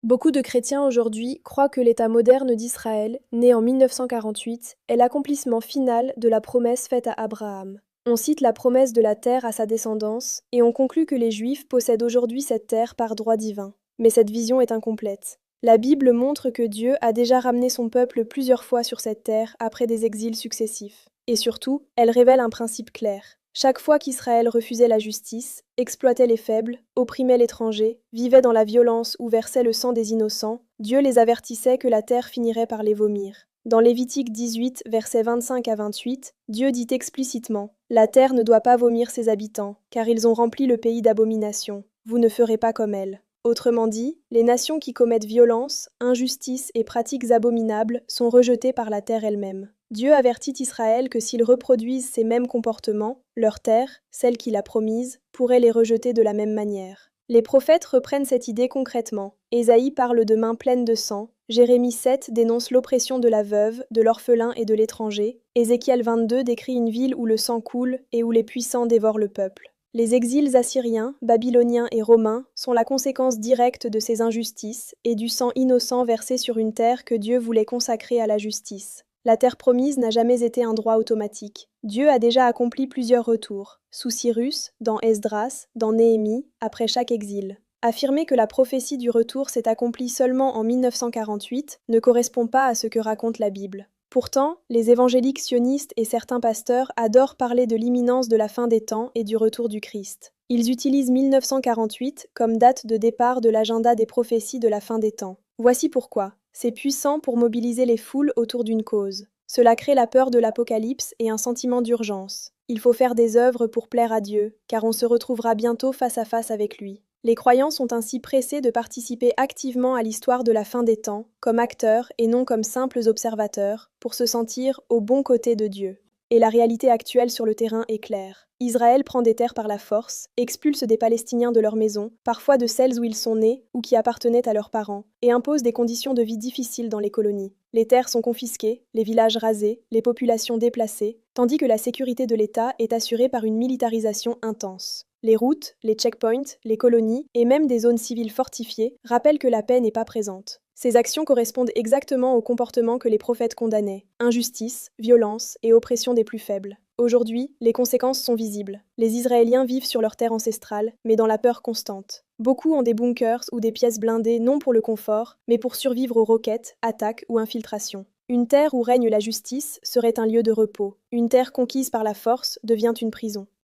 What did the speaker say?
Beaucoup de chrétiens aujourd'hui croient que l'État moderne d'Israël, né en 1948, est l'accomplissement final de la promesse faite à Abraham. On cite la promesse de la terre à sa descendance, et on conclut que les Juifs possèdent aujourd'hui cette terre par droit divin. Mais cette vision est incomplète. La Bible montre que Dieu a déjà ramené son peuple plusieurs fois sur cette terre après des exils successifs. Et surtout, elle révèle un principe clair. Chaque fois qu'Israël refusait la justice, exploitait les faibles, opprimait l'étranger, vivait dans la violence ou versait le sang des innocents, Dieu les avertissait que la terre finirait par les vomir. Dans Lévitique 18, versets 25 à 28, Dieu dit explicitement : « La terre ne doit pas vomir ses habitants, car ils ont rempli le pays d'abominations. Vous ne ferez pas comme elle. » Autrement dit, les nations qui commettent violence, injustice et pratiques abominables sont rejetées par la terre elle-même. Dieu avertit Israël que s'ils reproduisent ces mêmes comportements, leur terre, celle qu'il a promise, pourrait les rejeter de la même manière. Les prophètes reprennent cette idée concrètement. Ésaïe parle de mains pleines de sang, Jérémie 7 dénonce l'oppression de la veuve, de l'orphelin et de l'étranger, Ézéchiel 22 décrit une ville où le sang coule et où les puissants dévorent le peuple. Les exils assyriens, babyloniens et romains sont la conséquence directe de ces injustices et du sang innocent versé sur une terre que Dieu voulait consacrer à la justice. La terre promise n'a jamais été un droit automatique. Dieu a déjà accompli plusieurs retours, sous Cyrus, dans Esdras, dans Néhémie, après chaque exil. Affirmer que la prophétie du retour s'est accomplie seulement en 1948 ne correspond pas à ce que raconte la Bible. Pourtant, les évangéliques sionistes et certains pasteurs adorent parler de l'imminence de la fin des temps et du retour du Christ. Ils utilisent 1948 comme date de départ de l'agenda des prophéties de la fin des temps. Voici pourquoi. C'est puissant pour mobiliser les foules autour d'une cause. Cela crée la peur de l'Apocalypse et un sentiment d'urgence. Il faut faire des œuvres pour plaire à Dieu, car on se retrouvera bientôt face à face avec lui. Les croyants sont ainsi pressés de participer activement à l'histoire de la fin des temps, comme acteurs et non comme simples observateurs, pour se sentir au bon côté de Dieu. Et la réalité actuelle sur le terrain est claire. Israël prend des terres par la force, expulse des Palestiniens de leurs maisons, parfois de celles où ils sont nés ou qui appartenaient à leurs parents, et impose des conditions de vie difficiles dans les colonies. Les terres sont confisquées, les villages rasés, les populations déplacées, tandis que la sécurité de l'État est assurée par une militarisation intense. Les routes, les checkpoints, les colonies et même des zones civiles fortifiées rappellent que la paix n'est pas présente. Ces actions correspondent exactement au comportement que les prophètes condamnaient : injustice, violence et oppression des plus faibles. Aujourd'hui, les conséquences sont visibles. Les Israéliens vivent sur leur terre ancestrale, mais dans la peur constante. Beaucoup ont des bunkers ou des pièces blindées non pour le confort, mais pour survivre aux roquettes, attaques ou infiltrations. Une terre où règne la justice serait un lieu de repos. Une terre conquise par la force devient une prison.